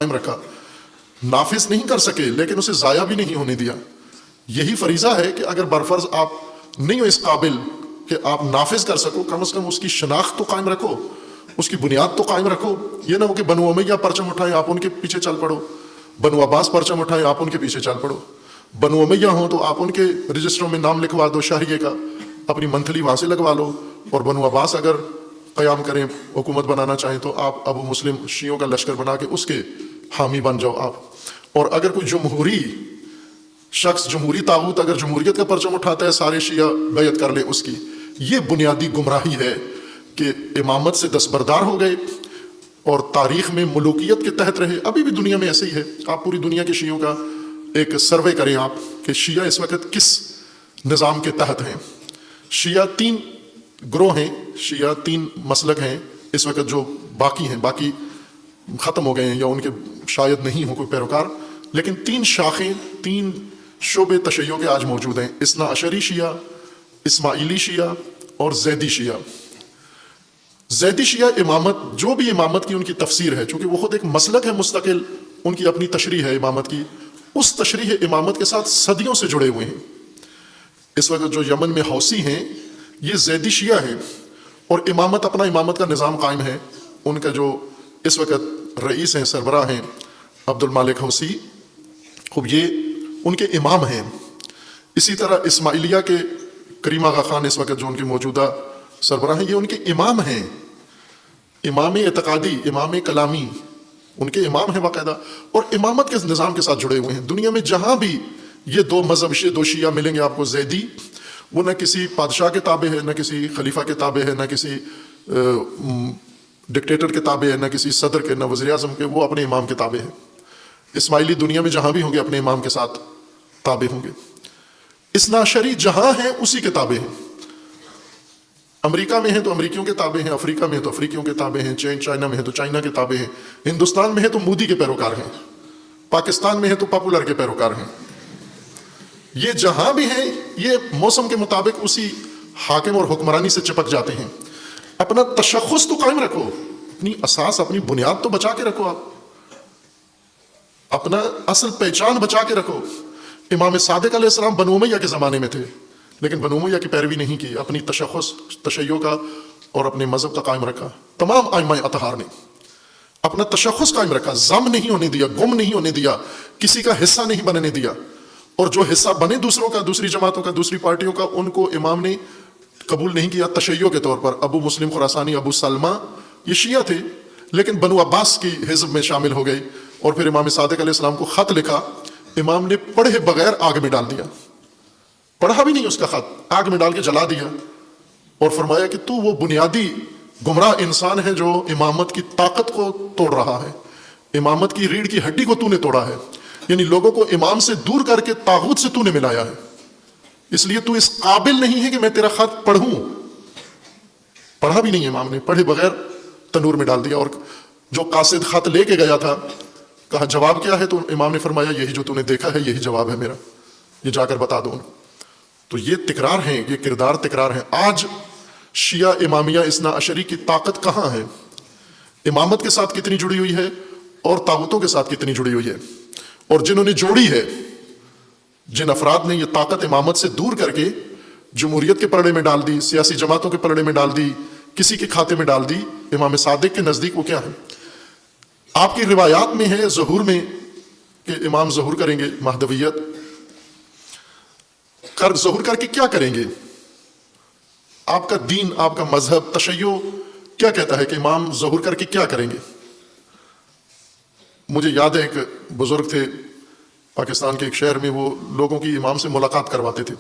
قائم رکھا، نافذ نہیں کر سکے لیکن اسے ضائع بھی نہیں ہونے دیا۔ یہی فریضہ ہے کہ اگر برفرض آپ نہیں ہو اس قابل کہ آپ نافذ کر سکو، کم از کم اس کی شناخت تو قائم رکھو، اس کی بنیاد تو قائم رکھو۔ یہ نہ ہو کہ بنو امیہ پرچم اٹھائیں آپ ان کے پیچھے چل پڑو، بنو عباس پرچم اٹھائیں آپ ان کے پیچھے چل پڑو، بنو امیہ ہوں تو آپ ان کے رجسٹروں میں نام لکھوا دو شاہیے کا، اپنی منتھلی وہاں سے لگوا لو، اور بنو عباس اگر قیام کریں حکومت بنانا چاہیں تو آپ ابو مسلم شیعوں کا لشکر بنا کے اس کے حامی بن جاؤ آپ۔ اور اگر کوئی جمہوری شخص، جمہوری طاغوت اگر جمہوریت کا پرچم اٹھاتا ہے سارے شیعہ بیعت کر لے اس کی۔ یہ بنیادی گمراہی ہے کہ امامت سے دستبردار ہو گئے اور تاریخ میں ملوکیت کے تحت رہے۔ ابھی بھی دنیا میں ایسے ہی ہے، آپ پوری دنیا کے شیعوں کا ایک سروے کریں آپ کہ شیعہ اس وقت کس نظام کے تحت ہیں۔ شیعہ 3 گروہ ہیں، شیعہ 3 مسلک ہیں اس وقت جو باقی ہیں، باقی ختم ہو گئے ہیں یا ان کے شاید نہیں ہو کوئی پیروکار، لیکن 3 شاخیں، 3 شعبے تشیع کے آج موجود ہیں: اثنا عشری شیعہ، اسماعیلی شیعہ اور زیدی شیعہ۔ زیدی شیعہ امامت، جو بھی امامت کی ان کی تفسیر ہے، چونکہ وہ خود ایک مسلک ہے مستقل، ان کی اپنی تشریح ہے امامت کی، اس تشریح امامت کے ساتھ صدیوں سے جڑے ہوئے ہیں۔ اس وقت جو یمن میں حوثی ہیں یہ زیدی شیعہ ہیں، اور امامت، اپنا امامت کا نظام قائم ہے۔ ان کا جو اس وقت رئیس ہیں، سربراہ ہیں عبد المالک حوثی، خوب یہ ان کے امام ہیں۔ اسی طرح اسماعیلیہ کے کریم آغا خان اس وقت جو ان کے موجودہ سربراہ ہیں، یہ ان کے امام ہیں، امام اعتقادی، امام کلامی، ان کے امام ہیں باقاعدہ، اور امامت کے نظام کے ساتھ جڑے ہوئے ہیں۔ دنیا میں جہاں بھی یہ 2 مذہب، 2 شیعہ ملیں گے آپ کو زیدی، وہ نہ کسی بادشاہ کے تابع ہے، نہ کسی خلیفہ کے تابع ہے، نہ کسی ڈکٹیٹر کے تابع ہے، نہ کسی صدر کے، نہ وزیر اعظم کے، وہ اپنے امام کے تابع ہے۔ اسماعیلی دنیا میں جہاں بھی ہوں گے اپنے امام کے ساتھ تابع ہوں گے۔ اثنا عشری جہاں ہیں اسی کے تابع ہیں، امریکہ میں ہیں تو امریکیوں کے تابع ہیں، افریقہ میں ہیں تو افریقیوں کے تابع ہیں، چائنا میں ہیں تو چائنا کے تابع ہیں، ہندوستان میں ہیں تو مودی کے پیروکار ہیں، پاکستان میں ہیں تو پاپولر کے پیروکار ہیں۔ یہ جہاں بھی ہیں یہ موسم کے مطابق اسی حاکم اور حکمرانی سے چپک جاتے ہیں۔ اپنا تشخص تو قائم رکھو، اپنی اساس، اپنی بنیاد تو بچا کے رکھو، آپ اپنا اصل پہچان بچا کے رکھو۔ امام صادق علیہ السلام بنو امیہ کے زمانے میں تھے لیکن بنو امیہ کی پیروی نہیں کی، اپنی تشخص تشیع کا اور اپنے مذہب کا قائم رکھا۔ تمام ائمہ اطہار نے اپنا تشخص قائم رکھا، ضم نہیں ہونے دیا، گم نہیں ہونے دیا، کسی کا حصہ نہیں بننے دیا، اور جو حصہ بنے دوسروں کا، دوسری جماعتوں کا، دوسری پارٹیوں کا، ان کو امام نے قبول نہیں کیا تشیع کے طور پر۔ ابو مسلم خراسانی، ابو سلمہ یہ شیعہ تھے لیکن بنو عباس کی حزب میں شامل ہو گئے، اور پھر امام صادق علیہ السلام کو خط لکھا، امام نے پڑھے بغیر آگ میں ڈال دیا، پڑھا بھی نہیں اس کا خط، آگ میں ڈال کے جلا دیا، اور فرمایا کہ تو وہ بنیادی گمراہ انسان ہے جو امامت کی طاقت کو توڑ رہا ہے، امامت کی ریڑھ کی ہڈی کو تو نے توڑا ہے، یعنی لوگوں کو امام سے دور کر کے طاغوت سے تو نے ملایا ہے، اس لیے تو اس قابل نہیں ہے کہ میں تیرا خط پڑھوں۔ پڑھا بھی نہیں امام نے، پڑھے بغیر تنور میں ڈال دیا، اور جو قاصد خط لے کے گیا تھا کہا جواب کیا ہے، تو امام نے فرمایا یہی جو تو نے دیکھا ہے یہی جواب ہے میرا، یہ جا کر بتا دو۔ تو یہ تکرار ہیں، یہ کردار تکرار ہیں۔ آج شیعہ امامیہ اثنا عشری کی طاقت کہاں ہے، امامت کے ساتھ کتنی جڑی ہوئی ہے اور طاغوتوں کے ساتھ کتنی جڑی ہوئی ہے، اور جنہوں نے جوڑی ہے، جن افراد نے یہ طاقت امامت سے دور کر کے جمہوریت کے پلڑے میں ڈال دی، سیاسی جماعتوں کے پلڑے میں ڈال دی، کسی کے کھاتے میں ڈال دی، امام صادق کے نزدیک وہ کیا ہے؟ آپ کی روایات میں ہے ظہور میں کہ امام ظہور کریں گے، مہدویت ظہور کر کے کیا کریں گے؟ آپ کا دین، آپ کا مذہب تشیع کیا کہتا ہے کہ امام ظہور کر کے کیا کریں گے؟ مجھے یاد ہے ایک بزرگ تھے پاکستان کے ایک شہر میں، وہ لوگوں کی امام سے ملاقات کرواتے تھے۔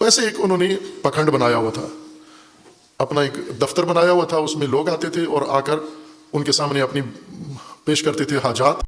ویسے ایک انہوں نے پکھنڈ بنایا ہوا تھا، اپنا ایک دفتر بنایا ہوا تھا، اس میں لوگ آتے تھے اور آ کر ان کے سامنے اپنی پیش کرتے تھے حاجات۔